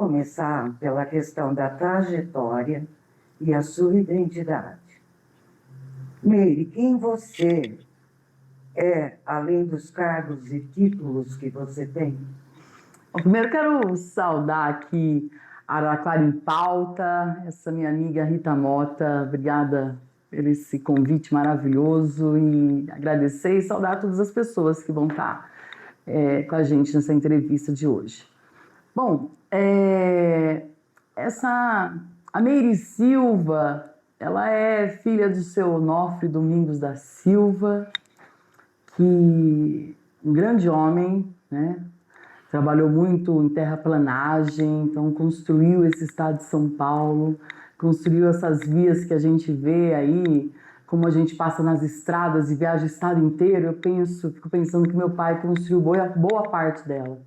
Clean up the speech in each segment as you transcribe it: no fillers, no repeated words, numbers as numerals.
começar pela questão da trajetória e a sua identidade. Meire, quem você é, além dos cargos e títulos que você tem? Bom, primeiro quero saudar aqui a Araraquara em Pauta, essa minha amiga Rita Mota, obrigada por esse convite maravilhoso e agradecer e saudar todas as pessoas que vão estar com a gente nessa entrevista de hoje. Bom, a Meire Silva, ela é filha do seu Onofre Domingos da Silva, que um grande homem, né? Trabalhou muito em terraplanagem, então construiu esse estado de São Paulo, construiu essas vias que a gente vê aí, como a gente passa nas estradas e viaja o estado inteiro. Fico pensando que meu pai construiu boa parte dela.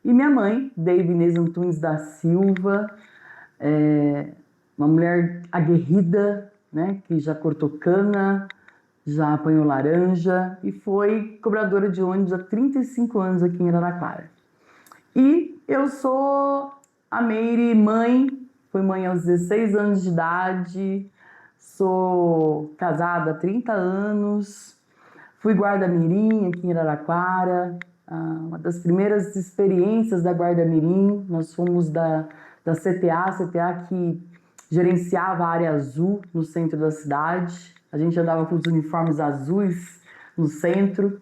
E minha mãe, Deide Inês Antunes da Silva, uma mulher aguerrida, né, que já cortou cana, já apanhou laranja e foi cobradora de ônibus há 35 anos aqui em Araraquara. E eu sou a Meire mãe, fui mãe aos 16 anos de idade, sou casada há 30 anos, fui guarda-mirim aqui em Araraquara, uma das primeiras experiências da guarda-mirim, nós fomos da CTA que gerenciava a área azul no centro da cidade, a gente andava com os uniformes azuis no centro,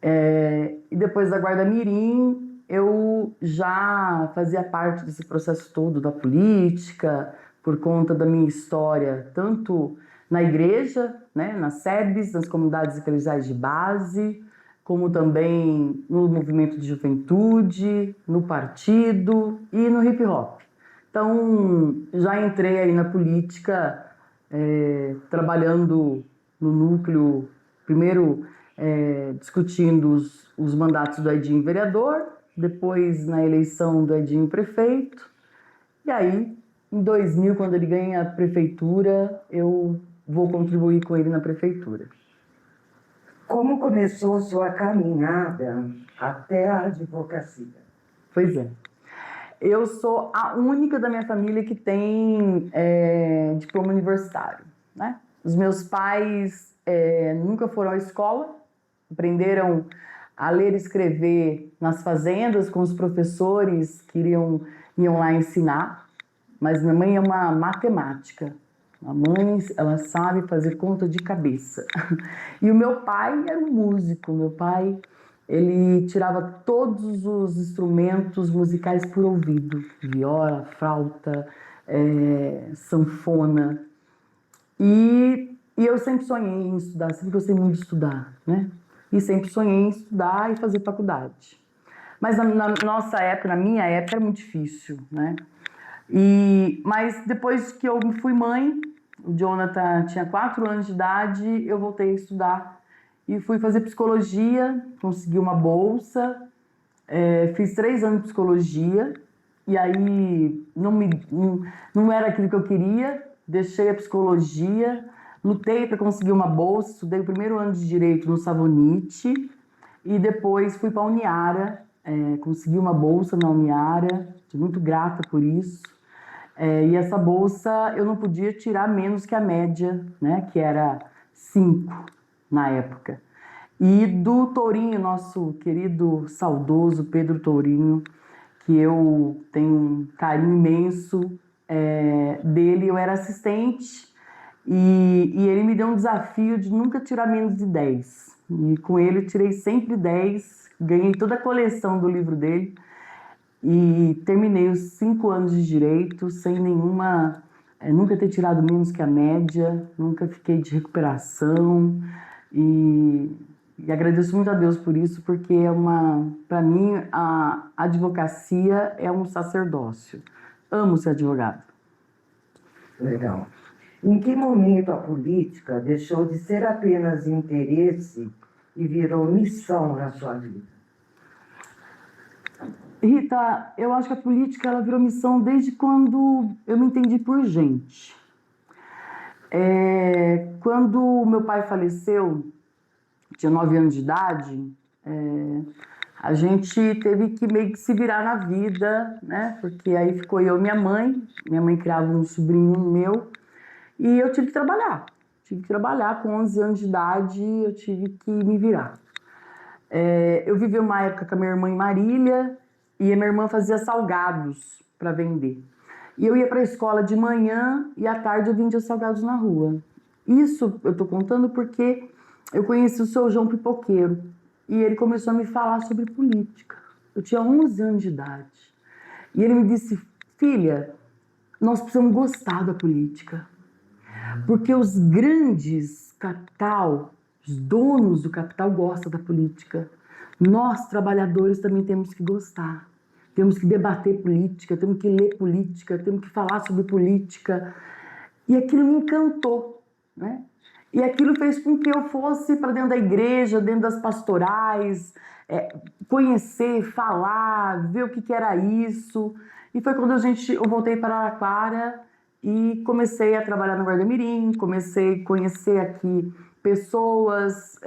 e depois da guarda-mirim, eu já fazia parte desse processo todo da política, por conta da minha história, tanto na igreja, né, nas SEBs, nas comunidades eclesiais de base, como também no movimento de juventude, no partido e no hip hop. Então, já entrei aí na política, trabalhando no núcleo, primeiro discutindo os mandatos do Edinho vereador, depois na eleição do Edinho prefeito, e aí, em 2000, quando ele ganha a prefeitura, eu vou contribuir com ele na prefeitura. Como começou sua caminhada até a advocacia? Pois é. Eu sou a única da minha família que tem diploma universitário, né? Os meus pais nunca foram à escola, aprenderam a ler e escrever nas fazendas com os professores que iam lá ensinar, mas minha mãe é uma matemática. A mãe, ela sabe fazer conta de cabeça. E o meu pai era um músico. Meu pai, ele tirava todos os instrumentos musicais por ouvido. Viola, flauta, sanfona. E eu sempre sonhei em estudar, sempre gostei muito de estudar, né? E sempre sonhei em estudar e fazer faculdade. Mas na nossa época, na minha época, era muito difícil, né? Mas depois que eu fui mãe, o Jonathan tinha 4 anos de idade, eu voltei a estudar e fui fazer psicologia, consegui uma bolsa, fiz 3 anos de psicologia e aí não era aquilo que eu queria, deixei a psicologia, lutei para conseguir uma bolsa, estudei o primeiro ano de Direito no Savonite e depois fui para a Uniara, consegui uma bolsa na Uniara, estou muito grata por isso. E essa bolsa eu não podia tirar menos que a média, né, que era 5 na época. E do Tourinho, nosso querido, saudoso Pedro Tourinho, que eu tenho um carinho imenso dele, eu era assistente e ele me deu um desafio de nunca tirar menos de 10. E com ele eu tirei sempre 10, ganhei toda a coleção do livro dele. E terminei os 5 anos de Direito sem nunca ter tirado menos que a média, nunca fiquei de recuperação e agradeço muito a Deus por isso, porque para mim, a advocacia é um sacerdócio. Amo ser advogado. Legal. Em que momento a política deixou de ser apenas interesse e virou missão na sua vida? Rita, eu acho que a política ela virou missão desde quando eu me entendi por gente. Quando meu pai faleceu, tinha 9 anos de idade, A gente teve que meio que se virar na vida, né? Porque aí ficou eu e minha mãe criava um sobrinho meu, e eu tive que trabalhar. Tive que trabalhar com 11 anos de idade, eu tive que me virar. Eu vivi uma época com a minha irmã em Marília, e a minha irmã fazia salgados para vender. E eu ia para a escola de manhã e à tarde eu vendia salgados na rua. Isso eu tô contando porque eu conheci o seu João Pipoqueiro e ele começou a me falar sobre política. Eu tinha 11 anos de idade. E ele me disse: filha, nós precisamos gostar da política. Porque os grandes capital, os donos do capital gostam da política. Nós, trabalhadores, também temos que gostar. Temos que debater política, temos que ler política, temos que falar sobre política. E aquilo me encantou, né? E aquilo fez com que eu fosse para dentro da igreja, dentro das pastorais, conhecer, falar, ver o que era isso. E foi quando eu voltei para Araraquara e comecei a trabalhar no Guarda-Mirim, comecei a conhecer aqui pessoas,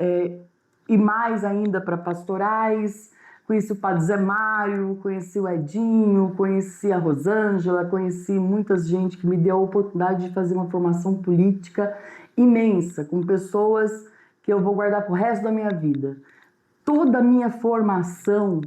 e mais ainda para pastorais. Conheci o Padre Zé Mário, conheci o Edinho, conheci a Rosângela, conheci muita gente que me deu a oportunidade de fazer uma formação política imensa, com pessoas que eu vou guardar pro resto da minha vida. Toda a minha formação,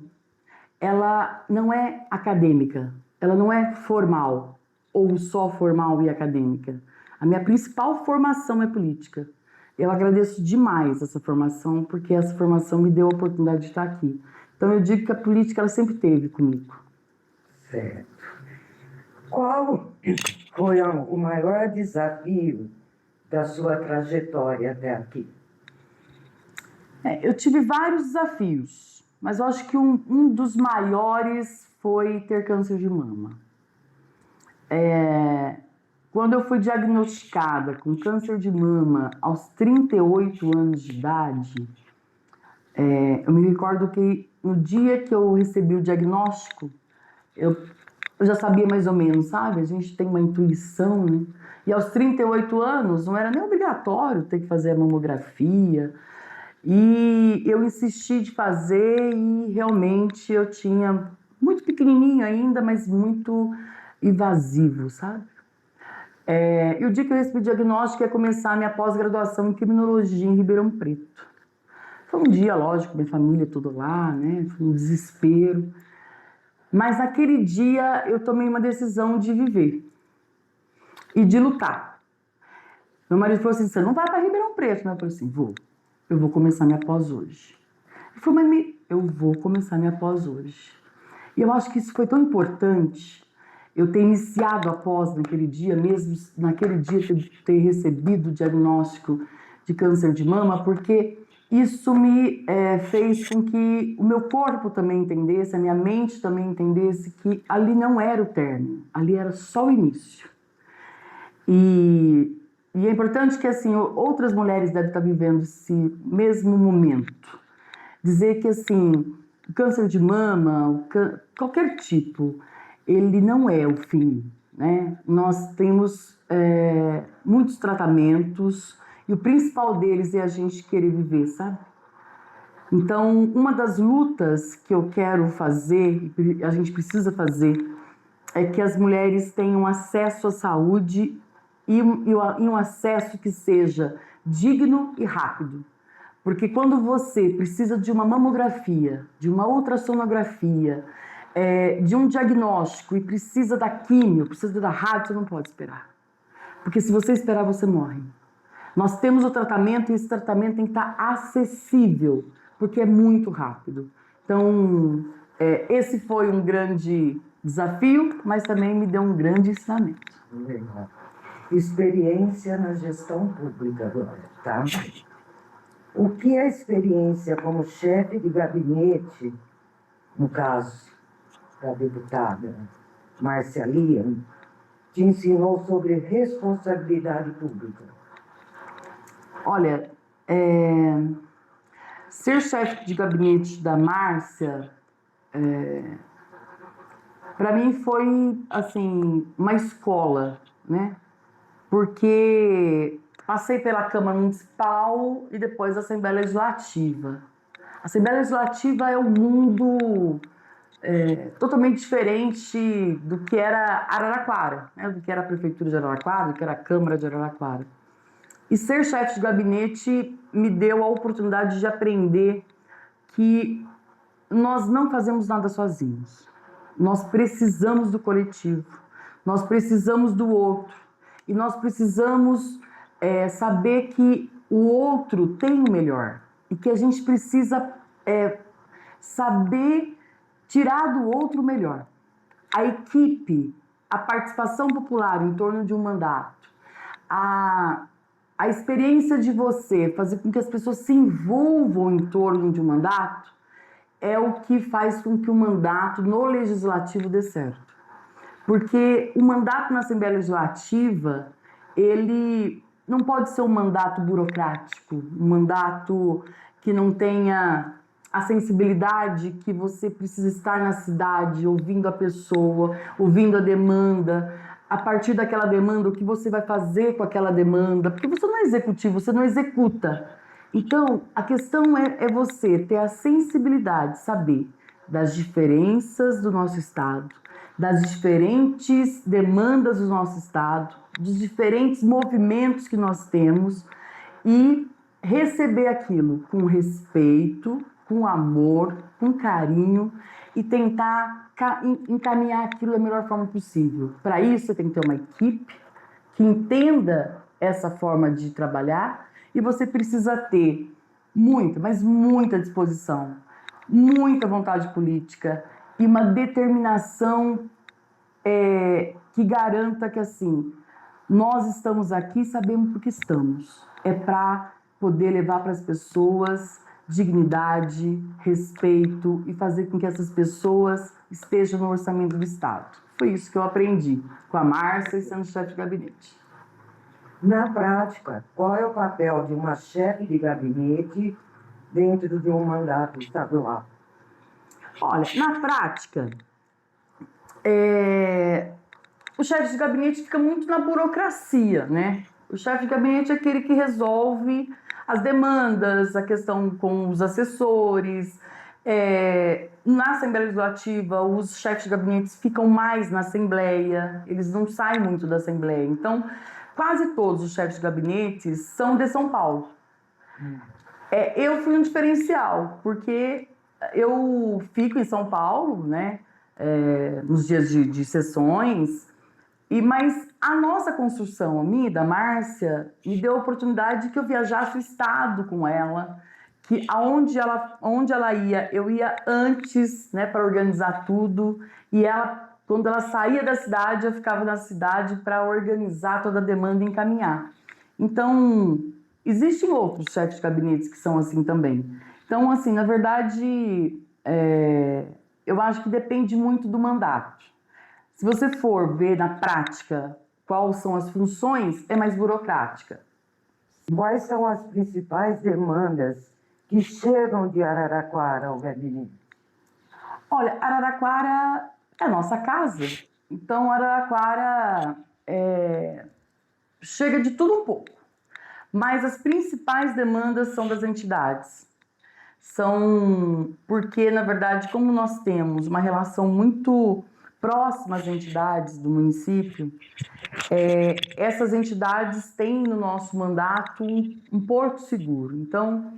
ela não é acadêmica, ela não é formal, ou só formal e acadêmica. A minha principal formação é política. Eu agradeço demais essa formação, porque essa formação me deu a oportunidade de estar aqui. Então eu digo que a política ela sempre esteve comigo. Certo. Qual foi o maior desafio da sua trajetória até aqui? Eu tive vários desafios, mas eu acho que um dos maiores foi ter câncer de mama. Quando eu fui diagnosticada com câncer de mama aos 38 anos de idade, eu me recordo que no dia que eu recebi o diagnóstico, eu já sabia mais ou menos, sabe? A gente tem uma intuição, né? E aos 38 anos não era nem obrigatório ter que fazer a mamografia. E eu insisti de fazer e realmente eu tinha muito pequenininho ainda, mas muito invasivo, sabe? E o dia que eu recebi o diagnóstico ia começar a minha pós-graduação em criminologia em Ribeirão Preto. Foi um dia, lógico, minha família toda lá, né? Foi um desespero. Mas naquele dia eu tomei uma decisão de viver e de lutar. Meu marido falou assim: você não vai para Ribeirão Preto, né? Eu falei assim: vou. Eu vou começar minha pós hoje. Ele falou: mas eu vou começar minha pós hoje. E eu acho que isso foi tão importante, eu ter iniciado a pós naquele dia, mesmo naquele dia ter recebido o diagnóstico de câncer de mama, porque isso me fez com que o meu corpo também entendesse, a minha mente também entendesse que ali não era o término, ali era só o início. E é importante que, assim, outras mulheres devem estar vivendo esse mesmo momento. Dizer que, assim, o câncer de mama, qualquer tipo, ele não é o fim, né? Nós temos muitos tratamentos e o principal deles é a gente querer viver, sabe? Então, uma das lutas que eu quero fazer, e a gente precisa fazer, é que as mulheres tenham acesso à saúde e um acesso que seja digno e rápido. Porque quando você precisa de uma mamografia, de uma ultrassonografia, de um diagnóstico e precisa da químio, precisa da rádio, você não pode esperar. Porque se você esperar, você morre. Nós temos o tratamento e esse tratamento tem que estar acessível, porque é muito rápido. Então, esse foi um grande desafio, mas também me deu um grande ensinamento. Legal. Experiência na gestão pública agora, tá? O que a experiência como chefe de gabinete, no caso da deputada Márcia Liam, te ensinou sobre responsabilidade pública? Olha, ser chefe de gabinete da Márcia, para mim foi, assim, uma escola, né? Porque passei pela Câmara Municipal e depois a Assembleia Legislativa. Assembleia Legislativa é um mundo totalmente diferente do que era Araraquara, né? Do que era a Prefeitura de Araraquara, do que era a Câmara de Araraquara. E ser chefe de gabinete me deu a oportunidade de aprender que nós não fazemos nada sozinhos. Nós precisamos do coletivo, nós precisamos do outro. E nós precisamos saber que o outro tem o melhor. E que a gente precisa saber tirar do outro o melhor. A equipe, a participação popular em torno de um mandato, a experiência de você fazer com que as pessoas se envolvam em torno de um mandato é o que faz com que o mandato no legislativo dê certo. Porque o mandato na Assembleia Legislativa, ele não pode ser um mandato burocrático, um mandato que não tenha a sensibilidade que você precisa estar na cidade, ouvindo a pessoa, ouvindo a demanda, a partir daquela demanda, o que você vai fazer com aquela demanda, porque você não é executivo, você não executa. Então, a questão é você ter a sensibilidade, saber das diferenças do nosso Estado, das diferentes demandas do nosso Estado, dos diferentes movimentos que nós temos e receber aquilo com respeito, com amor, com carinho e tentar encaminhar aquilo da melhor forma possível. Para isso, você tem que ter uma equipe que entenda essa forma de trabalhar e você precisa ter muita, mas muita disposição, muita vontade política e uma determinação que garanta que, assim, nós estamos aqui e sabemos por que estamos. É para poder levar para as pessoas dignidade, respeito e fazer com que essas pessoas estejam no orçamento do Estado. Foi isso que eu aprendi com a Márcia e sendo chefe de gabinete. Na prática, qual é o papel de uma chefe de gabinete dentro de um mandato estadual? Olha, na prática, o chefe de gabinete fica muito na burocracia, né? O chefe de gabinete é aquele que resolve as demandas, a questão com os assessores. Na Assembleia Legislativa, os chefes de gabinete ficam mais na Assembleia, eles não saem muito da Assembleia. Então, quase todos os chefes de gabinete são de São Paulo. Eu fui um diferencial, porque eu fico em São Paulo, né, nos dias de sessões, mas a nossa construção, a minha e da Márcia, me deu a oportunidade que eu viajasse o estado com ela, que onde ela ia, eu ia antes, né, para organizar tudo, e ela, quando ela saía da cidade, eu ficava na cidade para organizar toda a demanda e encaminhar. Então, existem outros chefes de gabinetes que são assim também. Então, assim, na verdade, eu acho que depende muito do mandato. Se você for ver na prática quais são as funções, é mais burocrática. Quais são as principais demandas que chegam de Araraquara ao gabinete? Olha, Araraquara é a nossa casa. Então, Araraquara chega de tudo um pouco. Mas as principais demandas são das entidades. São porque, na verdade, como nós temos uma relação muito próxima às entidades do município, essas entidades têm no nosso mandato um porto seguro. Então,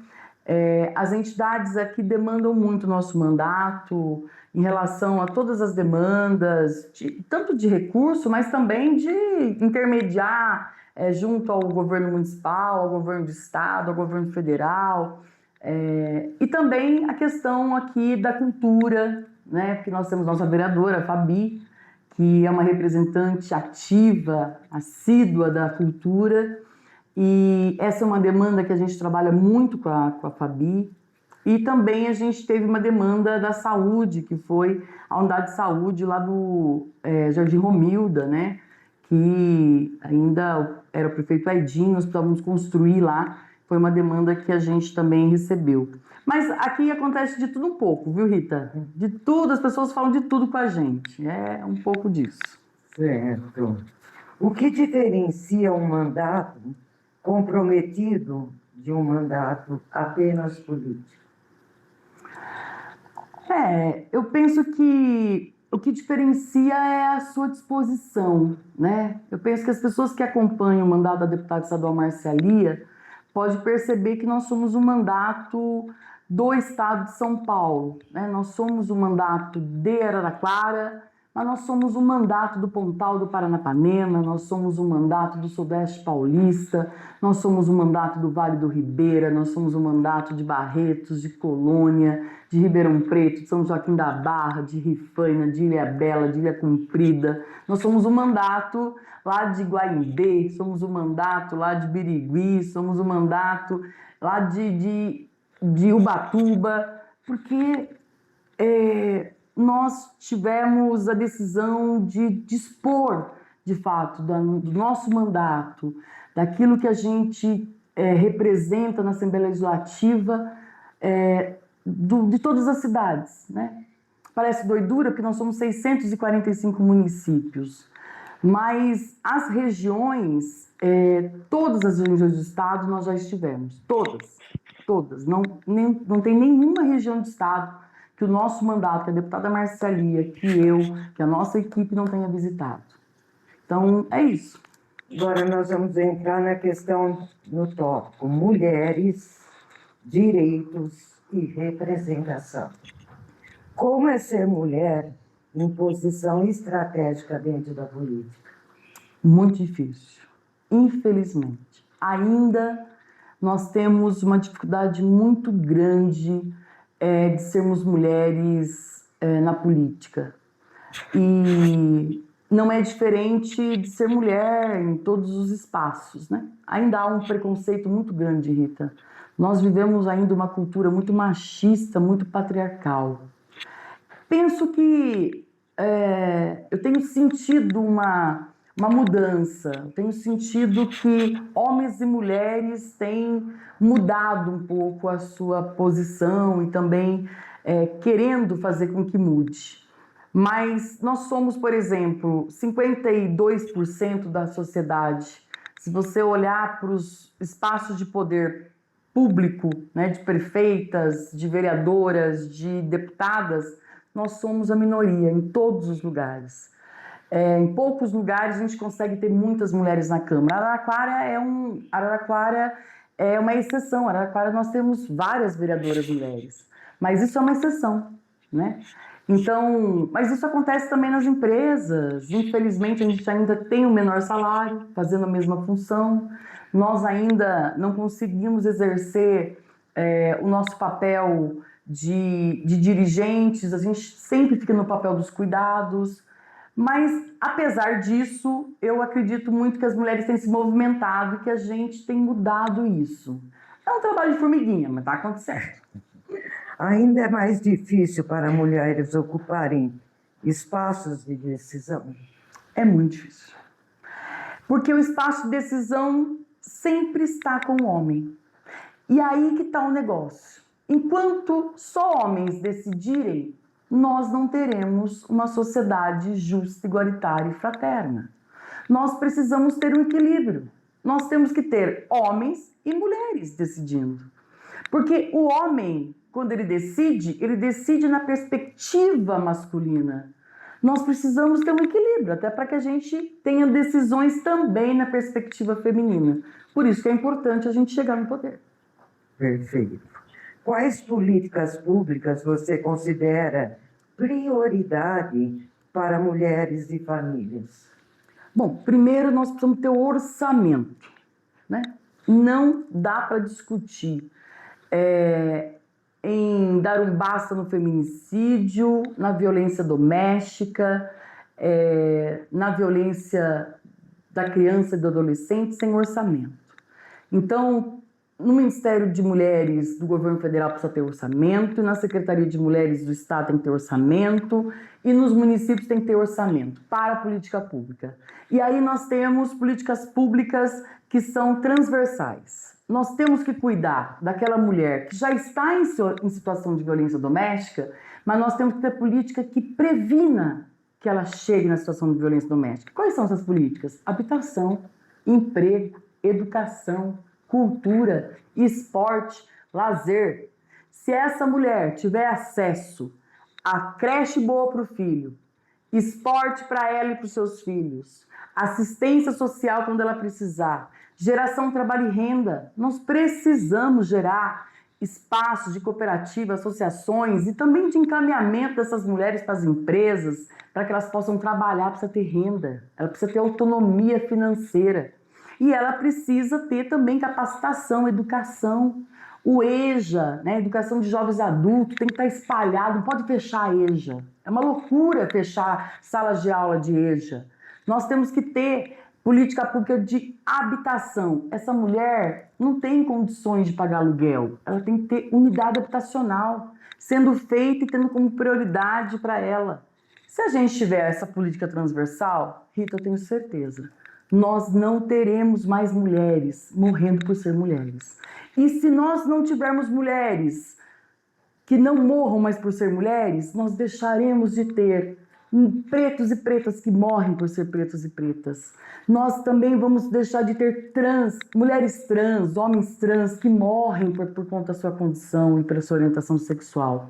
as entidades aqui demandam muito o nosso mandato em relação a todas as demandas, tanto de recurso, mas também de intermediar junto ao governo municipal, ao governo do estado, ao governo federal. E também a questão aqui da cultura, né? Porque nós temos nossa vereadora, a Fabi, que é uma representante ativa, assídua da cultura, e essa é uma demanda que a gente trabalha muito com a Fabi. E também a gente teve uma demanda da saúde, que foi a unidade de saúde lá do Jardim Romilda, né? Que ainda era o prefeito Aidinho, nós precisávamos construir lá. Foi uma demanda que a gente também recebeu. Mas aqui acontece de tudo um pouco, viu, Rita? De tudo, as pessoas falam de tudo com a gente. É um pouco disso. Certo. O que diferencia um mandato comprometido de um mandato apenas político? Eu penso que o que diferencia é a sua disposição, né? Eu penso que as pessoas que acompanham o mandato da deputada estadual Márcia Lia pode perceber que nós somos um mandato do estado de São Paulo, né? Nós somos um mandato de Araraquara, mas nós somos um mandato do Pontal do Paranapanema, nós somos um mandato do Sudeste Paulista, nós somos um mandato do Vale do Ribeira, nós somos um mandato de Barretos, de Colônia, de Ribeirão Preto, de São Joaquim da Barra, de Rifaina, de Ilhabela, de Ilha Comprida. Nós somos um mandato lá de Guaimbê, somos um mandato lá de Birigui, somos um mandato lá de Ubatuba, porque nós tivemos a decisão de dispor, de fato, do nosso mandato, daquilo que a gente representa na Assembleia Legislativa de todas as cidades, né? Parece doidura, porque nós somos 645 municípios, mas as regiões, todas as regiões do estado nós já estivemos, todas. Não tem nenhuma região do estado que o nosso mandato, que a deputada Márcia Lia, que a nossa equipe não tenha visitado. Então, é isso. Agora nós vamos entrar na questão no tópico mulheres, direitos e representação. Como é ser mulher em posição estratégica dentro da política? Muito difícil. Infelizmente. Ainda nós temos uma dificuldade muito grande de sermos mulheres na política. E não é diferente de ser mulher em todos os espaços, né? Ainda há um preconceito muito grande, Rita. Nós vivemos ainda uma cultura muito machista, muito patriarcal. Penso que eu tenho sentido uma mudança, eu tenho sentido que homens e mulheres têm mudado um pouco a sua posição e também querendo fazer com que mude. Mas nós somos, por exemplo, 52% da sociedade. Se você olhar para os espaços de poder público, né, de prefeitas, de vereadoras, de deputadas, nós somos a minoria em todos os lugares. Em poucos lugares a gente consegue ter muitas mulheres na Câmara. Araraquara é uma exceção. Araraquara nós temos várias vereadoras mulheres, mas isso é uma exceção, né? Então, mas isso acontece também nas empresas. Infelizmente, a gente ainda tem o menor salário, fazendo a mesma função. Nós ainda não conseguimos exercer o nosso papel de dirigentes, a gente sempre fica no papel dos cuidados. Mas, apesar disso, eu acredito muito que as mulheres têm se movimentado e que a gente tem mudado isso. É um trabalho de formiguinha, mas está acontecendo. Ainda é mais difícil para mulheres ocuparem espaços de decisão? É muito difícil. Porque o espaço de decisão sempre está com o homem. E aí que está o negócio. Enquanto só homens decidirem, nós não teremos uma sociedade justa, igualitária e fraterna. Nós precisamos ter um equilíbrio. Nós temos que ter homens e mulheres decidindo. Porque o homem, quando ele decide na perspectiva masculina. Nós precisamos ter um equilíbrio, até para que a gente tenha decisões também na perspectiva feminina. Por isso que é importante a gente chegar no poder. Perfeito. Quais políticas públicas você considera prioridade para mulheres e famílias? Bom, primeiro nós precisamos ter o orçamento, né? Não dá para discutir em dar um basta no feminicídio, na violência doméstica, na violência da criança e do adolescente sem orçamento. Então, no Ministério de Mulheres do Governo Federal precisa ter orçamento, e na Secretaria de Mulheres do Estado tem que ter orçamento, e nos municípios tem que ter orçamento para a política pública. E aí nós temos políticas públicas que são transversais. Nós temos que cuidar daquela mulher que já está em situação de violência doméstica, mas nós temos que ter política que previna que ela chegue na situação de violência doméstica. Quais são essas políticas? Habitação, emprego, educação, cultura, esporte, lazer. Se essa mulher tiver acesso a creche boa para o filho, esporte para ela e para os seus filhos, assistência social quando ela precisar, geração, trabalho e renda. Nós precisamos gerar espaços de cooperativa, associações e também de encaminhamento dessas mulheres para as empresas, para que elas possam trabalhar, precisa ter renda, ela precisa ter autonomia financeira. E ela precisa ter também capacitação, educação. O EJA, né, Educação de Jovens Adultos, tem que estar espalhado, não pode fechar a EJA. É uma loucura fechar salas de aula de EJA. Nós temos que ter política pública de habitação. Essa mulher não tem condições de pagar aluguel. Ela tem que ter unidade habitacional, sendo feita e tendo como prioridade para ela. Se a gente tiver essa política transversal, Rita, eu tenho certeza, nós não teremos mais mulheres morrendo por ser mulheres. E se nós não tivermos mulheres que não morram mais por ser mulheres, nós deixaremos de ter pretos e pretas que morrem por ser pretos e pretas. Nós também vamos deixar de ter mulheres trans, homens trans que morrem por conta da sua condição e pela sua orientação sexual.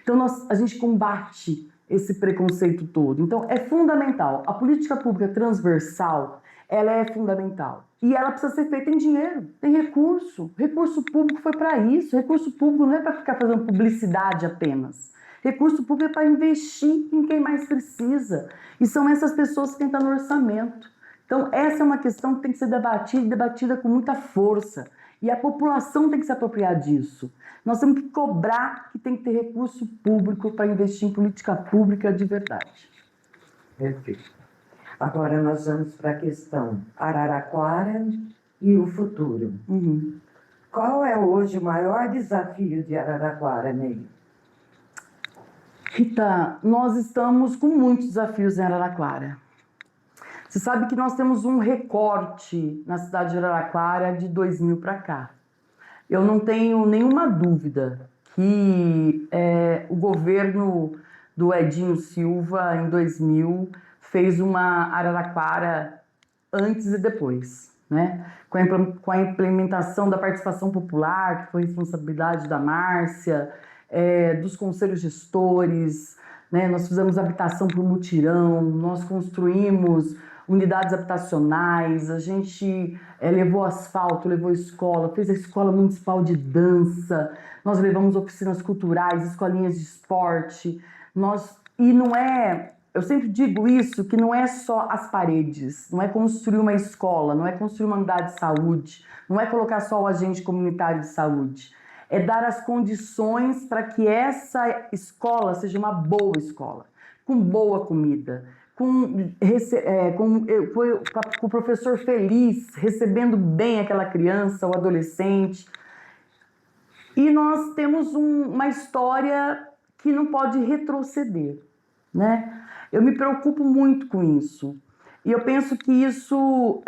Então a gente combate esse preconceito todo. Então é fundamental. A política pública transversal, ela é fundamental. E ela precisa ser feita em dinheiro, tem recurso. Recurso público foi para isso. Recurso público não é para ficar fazendo publicidade apenas. Recurso público é para investir em quem mais precisa. E são essas pessoas que têm que estar no orçamento. Então, essa é uma questão que tem que ser debatida com muita força. E a população tem que se apropriar disso. Nós temos que cobrar que tem que ter recurso público para investir em política pública de verdade. Perfeito. Agora nós vamos para a questão Araraquara e o futuro. Uhum. Qual é hoje o maior desafio de Araraquara, Ney? Rita, nós estamos com muitos desafios em Araraquara. Você sabe que nós temos um recorte na cidade de Araraquara de 2000 para cá. Eu não tenho nenhuma dúvida que o governo do Edinho Silva, em 2000, fez uma Araraquara antes e depois, né? Com a implementação da participação popular, que foi responsabilidade da Márcia, dos conselhos gestores, né? Nós fizemos habitação por mutirão, nós construímos unidades habitacionais, a gente levou asfalto, levou escola, fez a escola municipal de dança, nós levamos oficinas culturais, escolinhas de esporte, e não é, eu sempre digo isso, que não é só as paredes, não é construir uma escola, não é construir uma unidade de saúde, não é colocar só o agente comunitário de saúde, é dar as condições para que essa escola seja uma boa escola, com boa comida, com o professor feliz, recebendo bem aquela criança ou adolescente. E nós temos uma história que não pode retroceder, né? Eu me preocupo muito com isso. E eu penso que isso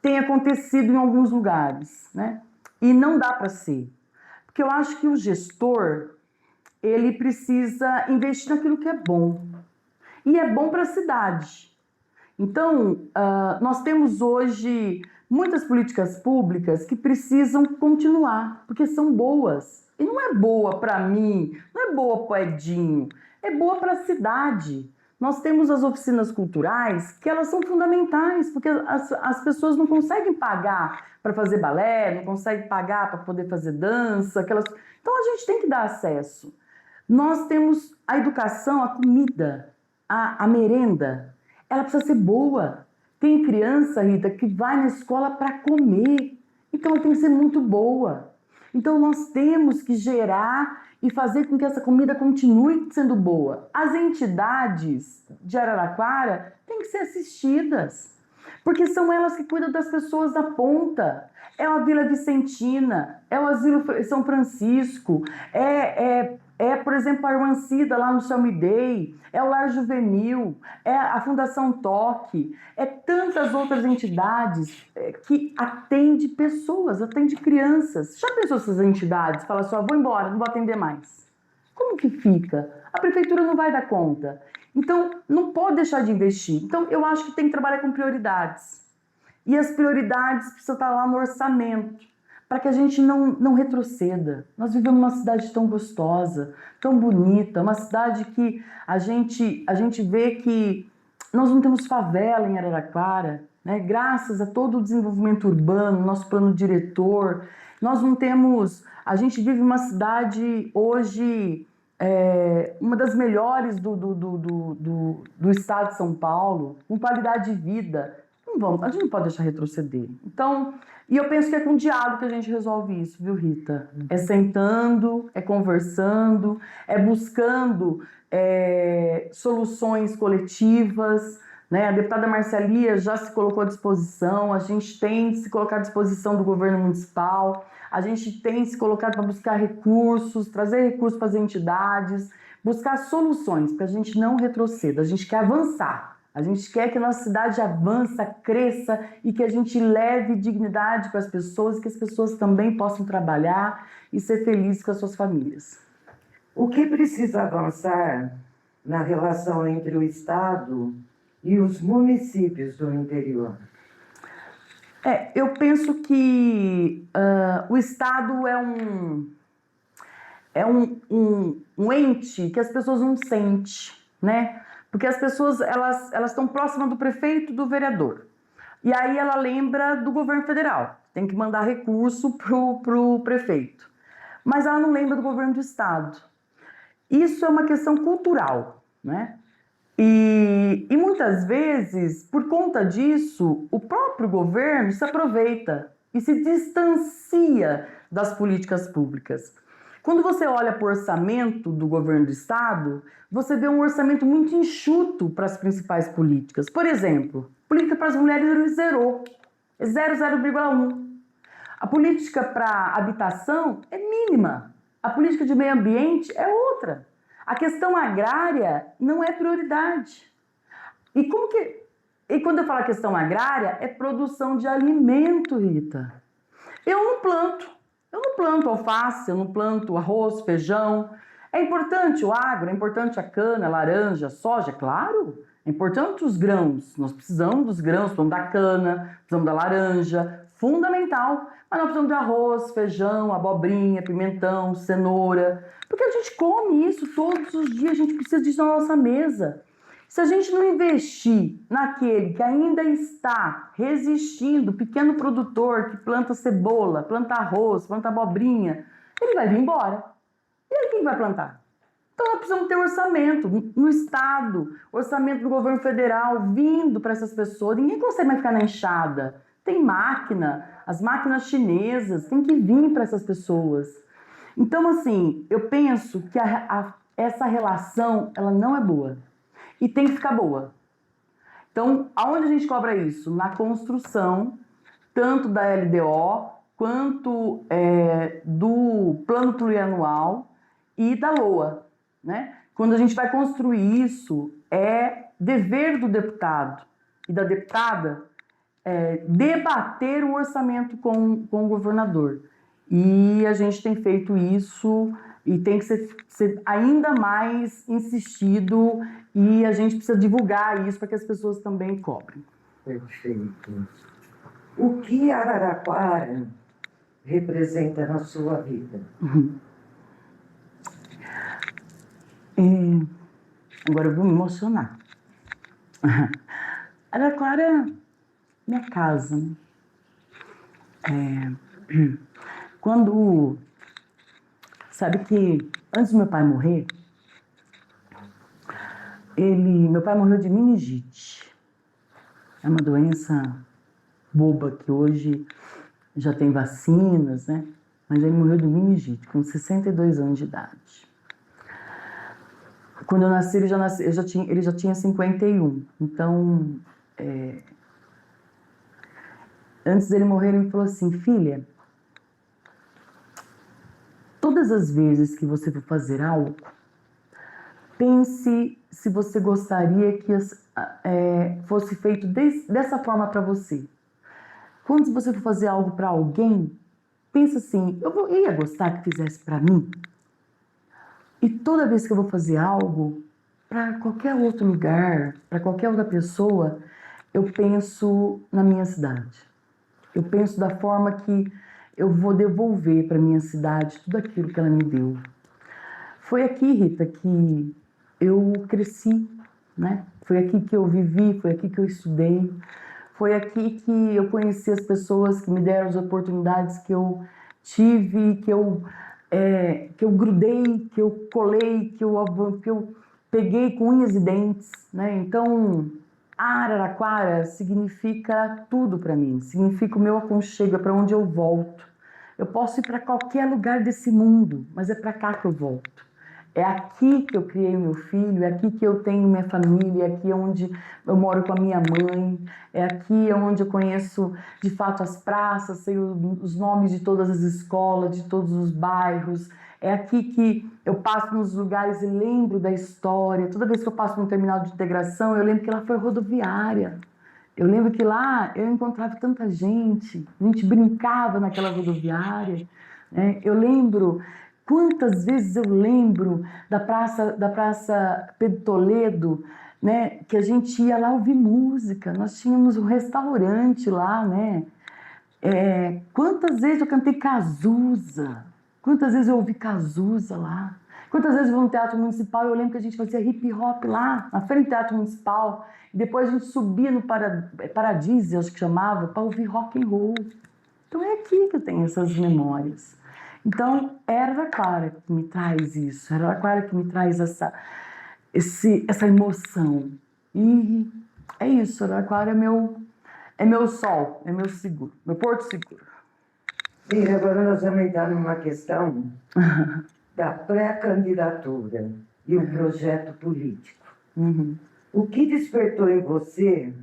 tem acontecido em alguns lugares, né? E não dá para ser. Porque eu acho que o gestor, ele precisa investir naquilo que é bom. E é bom para a cidade. Então, nós temos hoje muitas políticas públicas que precisam continuar, porque são boas. E não é boa para mim, não é boa para o Edinho, é boa para a cidade. Nós temos as oficinas culturais que elas são fundamentais, porque as pessoas não conseguem pagar para fazer balé, não conseguem pagar para poder fazer dança. Então, a gente tem que dar acesso. Nós temos a educação, a comida, a merenda, ela precisa ser boa. Tem criança, Rita, que vai na escola para comer, então ela tem que ser muito boa. Então nós temos que gerar e fazer com que essa comida continue sendo boa. As entidades de Araraquara têm que ser assistidas, porque são elas que cuidam das pessoas da ponta. É a Vila Vicentina, é o Asilo São Francisco, por exemplo, a Irmã Cida lá no Chame Day, é o Lar Juvenil, é a Fundação Toque, é tantas outras entidades que atendem pessoas, atendem crianças. Já pensou essas entidades? Fala assim, vou embora, não vou atender mais. Como que fica? A prefeitura não vai dar conta. Então, não pode deixar de investir. Então, eu acho que tem que trabalhar com prioridades. E as prioridades precisam estar lá no orçamento, para que a gente não retroceda. Nós vivemos numa cidade tão gostosa, tão bonita, uma cidade que a gente vê que nós não temos favela em Araraquara, né? Graças a todo o desenvolvimento urbano, nosso plano diretor, nós não temos... A gente vive uma cidade hoje, uma das melhores do estado de São Paulo, com qualidade de vida. A gente não pode deixar retroceder. Então, e eu penso que é com diálogo que a gente resolve isso, viu, Rita? É sentando, é conversando, é buscando soluções coletivas, né? A deputada Marcelia já se colocou à disposição, a gente tem se colocado à disposição do governo municipal, a gente tem se colocado para buscar recursos, trazer recursos para as entidades, buscar soluções para a gente não retroceda, a gente quer avançar. A gente quer que a nossa cidade avance, cresça e que a gente leve dignidade para as pessoas, que as pessoas também possam trabalhar e ser felizes com as suas famílias. O que precisa avançar na relação entre o Estado e os municípios do interior? Eu penso que o Estado é um ente que as pessoas não sentem, né? Porque as pessoas elas estão próximas do prefeito, do vereador. E aí ela lembra do governo federal, tem que mandar recurso pro prefeito. Mas ela não lembra do governo do estado. Isso é uma questão cultural, né? E muitas vezes, por conta disso, o próprio governo se aproveita e se distancia das políticas públicas. Quando você olha para o orçamento do governo do estado, você vê um orçamento muito enxuto para as principais políticas. Por exemplo, política para as mulheres ele zerou, é 0,1. A política para habitação é mínima. A política de meio ambiente é outra. A questão agrária não é prioridade. E quando eu falo questão agrária, é produção de alimento, Rita. Eu não planto alface, eu não planto arroz, feijão. É importante o agro, é importante a cana, a laranja, a soja, claro. É importante os grãos. Nós precisamos dos grãos, precisamos da cana, precisamos da laranja, fundamental. Mas nós precisamos de arroz, feijão, abobrinha, pimentão, cenoura. Porque a gente come isso todos os dias, a gente precisa disso na nossa mesa. Se a gente não investir naquele que ainda está resistindo, pequeno produtor que planta cebola, planta arroz, planta abobrinha, ele vai vir embora. E aí quem vai plantar? Então nós precisamos ter orçamento no Estado, orçamento do governo federal vindo para essas pessoas. Ninguém consegue mais ficar na enxada. Tem máquina, as máquinas chinesas têm que vir para essas pessoas. Então, assim, eu penso que essa relação ela não é boa. E tem que ficar boa. Então, aonde a gente cobra isso? Na construção, tanto da LDO, quanto do plano plurianual e da LOA, né? Quando a gente vai construir isso, é dever do deputado e da deputada debater o orçamento com o governador. E a gente tem feito isso e tem que ser ainda mais insistido e a gente precisa divulgar isso para que as pessoas também cobrem. Perfeito. O que Araraquara representa na sua vida? Agora eu vou me emocionar. Araraquara é minha casa, né? Sabe que antes do meu pai morrer, meu pai morreu de meningite. É uma doença boba que hoje já tem vacinas, né? Mas ele morreu de meningite com 62 anos de idade. Quando eu nasci, ele já tinha 51. Então, antes dele morrer, ele me falou assim: filha, todas as vezes que você for fazer algo, pense se você gostaria que fosse feito dessa forma para você. Quando você for fazer algo para alguém, pensa assim: eu ia gostar que fizesse para mim? E toda vez que eu vou fazer algo para qualquer outro lugar, para qualquer outra pessoa, eu penso na minha cidade. Eu penso da forma que eu vou devolver para minha cidade tudo aquilo que ela me deu. Foi aqui, Rita, que eu cresci, né? Foi aqui que eu vivi, foi aqui que eu estudei, foi aqui que eu conheci as pessoas que me deram as oportunidades que eu tive, que eu grudei, que eu colei, que eu peguei com unhas e dentes, né? Então, Araraquara significa tudo para mim, significa o meu aconchego, é para onde eu volto. Eu posso ir para qualquer lugar desse mundo, mas é para cá que eu volto. É aqui que eu criei meu filho, é aqui que eu tenho minha família, é aqui onde eu moro com a minha mãe, é aqui onde eu conheço de fato as praças, sei os nomes de todas as escolas, de todos os bairros. É aqui que eu passo nos lugares e lembro da história. Toda vez que eu passo no terminal de integração, eu lembro que lá foi rodoviária. Eu lembro que lá eu encontrava tanta gente, a gente brincava naquela rodoviária, né? Eu lembro, quantas vezes eu lembro da Praça Pedro Toledo, né? Que a gente ia lá ouvir música, nós tínhamos um restaurante lá, né? Quantas vezes eu cantei Cazuza, quantas vezes eu ouvi Cazuza lá, quantas vezes eu vou no Teatro Municipal, eu lembro que a gente fazia hip hop lá, na frente do Teatro Municipal, e depois a gente subia no Paradise, acho que chamava, para ouvir rock and roll. Então é aqui que eu tenho essas memórias. Então é Araraquara que me traz isso, é Araraquara que me traz essa emoção. E é isso, Araraquara é meu sol, é meu seguro, meu porto seguro. E agora nós vamos entrar numa questão da pré-candidatura e o projeto político. Uhum. O que despertou em você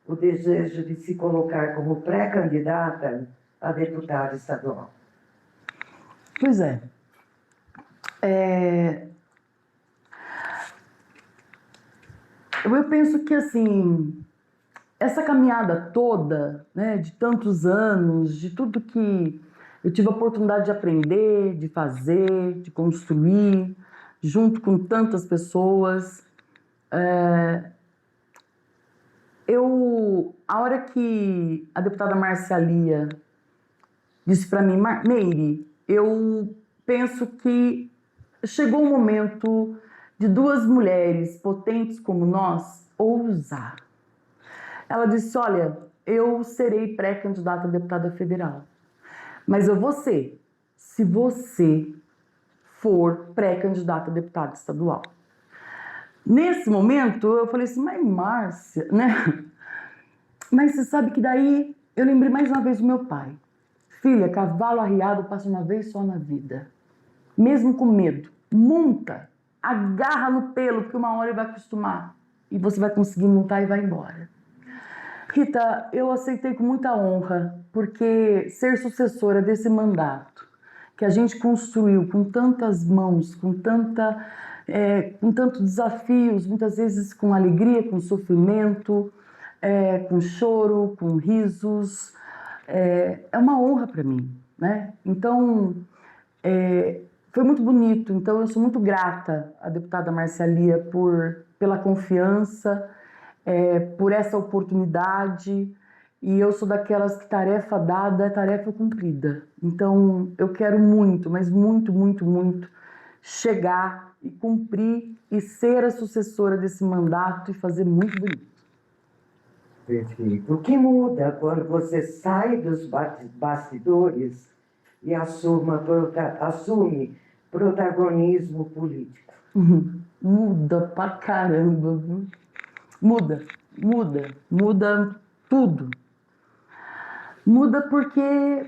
o desejo de se colocar como pré-candidata a deputada estadual? Pois é. Eu penso que, assim, essa caminhada toda, né, de tantos anos, de tudo que eu tive a oportunidade de aprender, de fazer, de construir, junto com tantas pessoas, a hora que a deputada Marcialia disse para mim, Meire, eu penso que chegou o momento de duas mulheres potentes como nós ousar. Ela disse, olha, eu serei pré-candidata a deputada federal, mas eu vou ser, se você for pré-candidata a deputada estadual. Nesse momento, eu falei assim, mas Márcia, né? Mas você sabe que daí eu lembrei mais uma vez do meu pai. Filha, cavalo arriado passa uma vez só na vida. Mesmo com medo, monta, agarra no pelo, porque uma hora ele vai acostumar. E você vai conseguir montar e vai embora. Rita, eu aceitei com muita honra, porque ser sucessora desse mandato, que a gente construiu com tantas mãos, com tantos desafios, muitas vezes com alegria, com sofrimento, com choro, com risos, é uma honra para mim, né? Então, foi muito bonito. Então, eu sou muito grata à deputada Marcialia pela confiança, por essa oportunidade. E eu sou daquelas que tarefa dada é tarefa cumprida. Então, eu quero muito, mas muito, muito, muito chegar e cumprir e ser a sucessora desse mandato e fazer muito bonito. Perfeito. O que muda quando você sai dos bastidores e assume protagonismo político? Muda pra caramba, viu? Muda tudo. Muda porque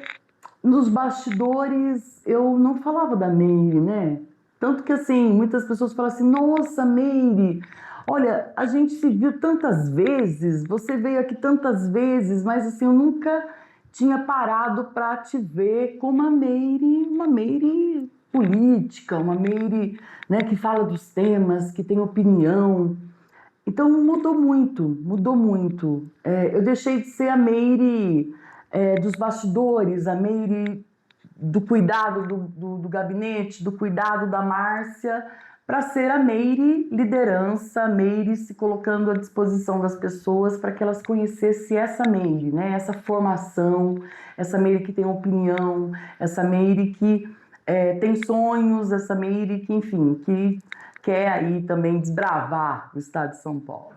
nos bastidores eu não falava da Meire, né? Tanto que, assim, muitas pessoas falam assim, nossa, Meire, olha, a gente se viu tantas vezes, você veio aqui tantas vezes, mas, assim, eu nunca tinha parado para te ver como uma Meire política, uma Meire, né, que fala dos temas, que tem opinião. Então mudou muito. Eu deixei de ser a Meire dos bastidores, a Meire do cuidado do gabinete, do cuidado da Márcia, para ser a Meire liderança, a Meire se colocando à disposição das pessoas para que elas conhecessem essa Meire, né? Essa formação, essa Meire que tem opinião, essa Meire que tem sonhos, essa Meire que, enfim, que quer aí também desbravar o estado de São Paulo.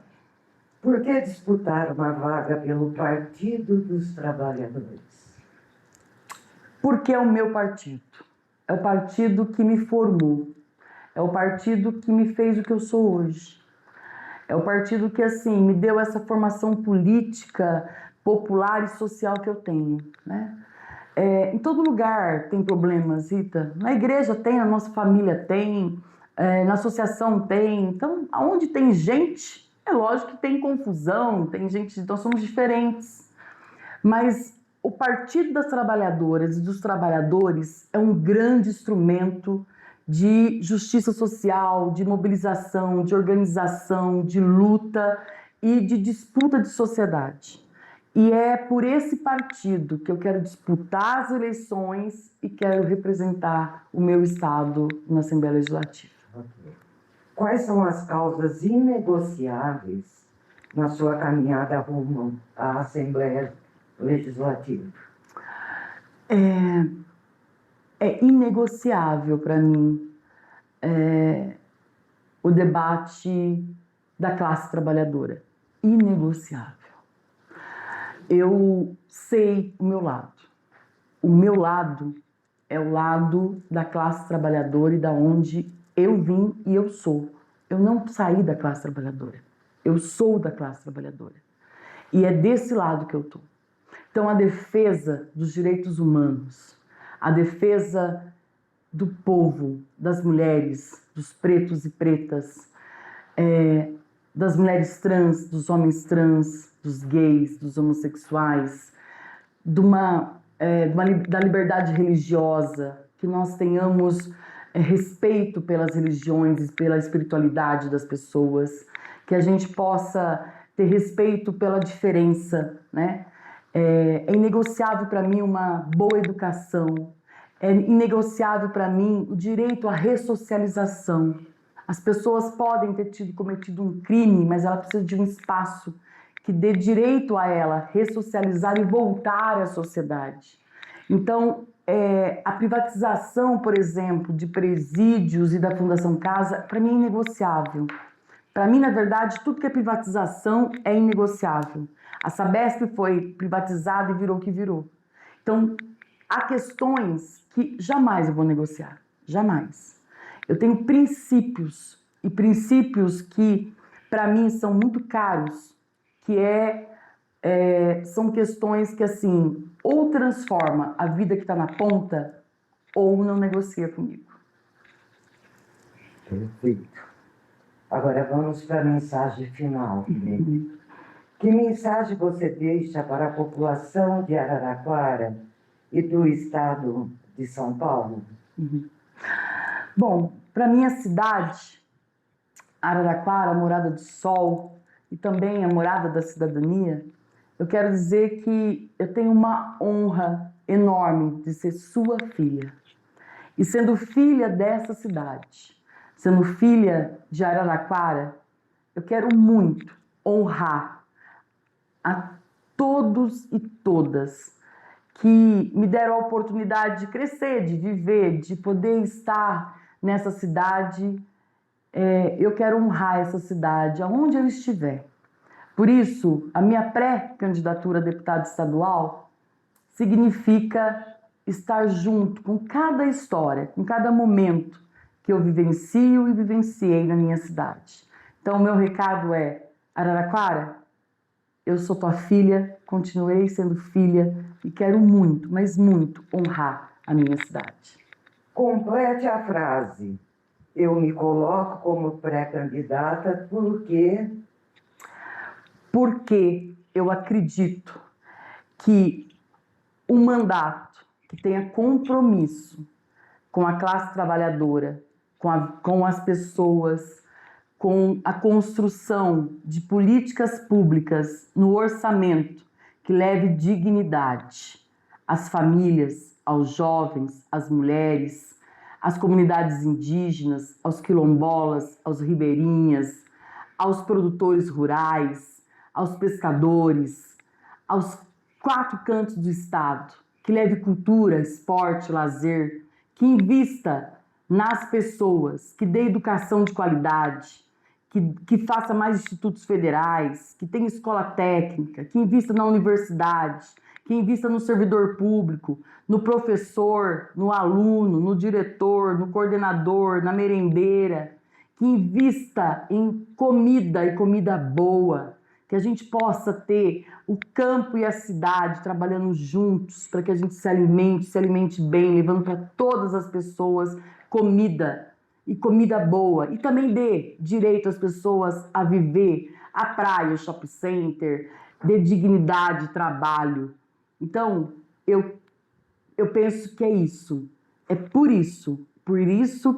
Por que disputar uma vaga pelo Partido dos Trabalhadores? Porque é o meu partido. É o partido que me formou. É o partido que me fez o que eu sou hoje. É o partido que, assim, me deu essa formação política, popular e social que eu tenho, né? Em todo lugar tem problemas, Rita. Na igreja tem, na nossa família tem, na associação tem. Então, aonde tem gente, é lógico que tem confusão, tem gente, então somos diferentes. Mas o Partido das Trabalhadoras e dos Trabalhadores é um grande instrumento de justiça social, de mobilização, de organização, de luta e de disputa de sociedade. E é por esse partido que eu quero disputar as eleições e quero representar o meu estado na Assembleia Legislativa. Okay. Quais são as causas inegociáveis na sua caminhada rumo à Assembleia Legislativa? É inegociável para mim o debate da classe trabalhadora. Inegociável. Eu sei o meu lado. O meu lado é o lado da classe trabalhadora e da onde eu vim e eu sou. Eu não saí da classe trabalhadora. Eu sou da classe trabalhadora. E é desse lado que eu estou. Então, a defesa dos direitos humanos, a defesa do povo, das mulheres, dos pretos e pretas, das mulheres trans, dos homens trans, dos gays, dos homossexuais, da liberdade religiosa, que nós tenhamos respeito pelas religiões e pela espiritualidade das pessoas, que a gente possa ter respeito pela diferença, né? É inegociável para mim uma boa educação, é inegociável para mim o direito à ressocialização. As pessoas podem ter cometido um crime, mas ela precisa de um espaço que dê direito a ela ressocializar e voltar à sociedade. Então, a privatização, por exemplo, de presídios e da Fundação Casa, para mim é inegociável. Para mim, na verdade, tudo que é privatização é inegociável. A Sabesp foi privatizada e virou o que virou. Então, há questões que jamais eu vou negociar. Jamais. Eu tenho princípios, e princípios que, para mim, são muito caros, que são questões que, assim, ou transforma a vida que está na ponta, ou não negocia comigo. Perfeito. Agora vamos para a mensagem final. Que mensagem você deixa para a população de Araraquara e do estado de São Paulo? Bom, para minha cidade, Araraquara, a morada do sol e também a morada da cidadania, eu quero dizer que eu tenho uma honra enorme de ser sua filha. E sendo filha dessa cidade, sendo filha de Araraquara, eu quero muito honrar a todos e todas que me deram a oportunidade de crescer, de viver, de poder estar nessa cidade. Eu quero honrar essa cidade, aonde eu estiver. Por isso, a minha pré-candidatura a deputada estadual significa estar junto com cada história, com cada momento que eu vivencio e vivenciei na minha cidade. Então, o meu recado é: Araraquara, eu sou tua filha, continuei sendo filha e quero muito, mas muito, honrar a minha cidade. Complete a frase. Eu me coloco como pré-candidata porque eu acredito que um mandato que tenha compromisso com a classe trabalhadora, com as pessoas, com a construção de políticas públicas no orçamento que leve dignidade às famílias, aos jovens, às mulheres, às comunidades indígenas, aos quilombolas, aos ribeirinhas, aos produtores rurais, aos pescadores, aos 4 cantos do estado, que leve cultura, esporte, lazer, que invista nas pessoas, que dê educação de qualidade, que faça mais institutos federais, que tenha escola técnica, que invista na universidade, que invista no servidor público, no professor, no aluno, no diretor, no coordenador, na merendeira, que invista em comida e comida boa, que a gente possa ter o campo e a cidade trabalhando juntos para que a gente se alimente bem, levando para todas as pessoas comida e comida boa. E também dê direito às pessoas a viver a praia, o shopping center, dê dignidade, trabalho. Então, eu penso que é isso. É por isso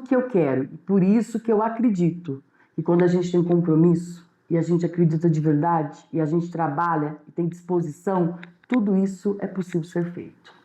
que eu quero, e por isso que eu acredito que quando a gente tem compromisso e a gente acredita de verdade e a gente trabalha e tem disposição, tudo isso é possível ser feito.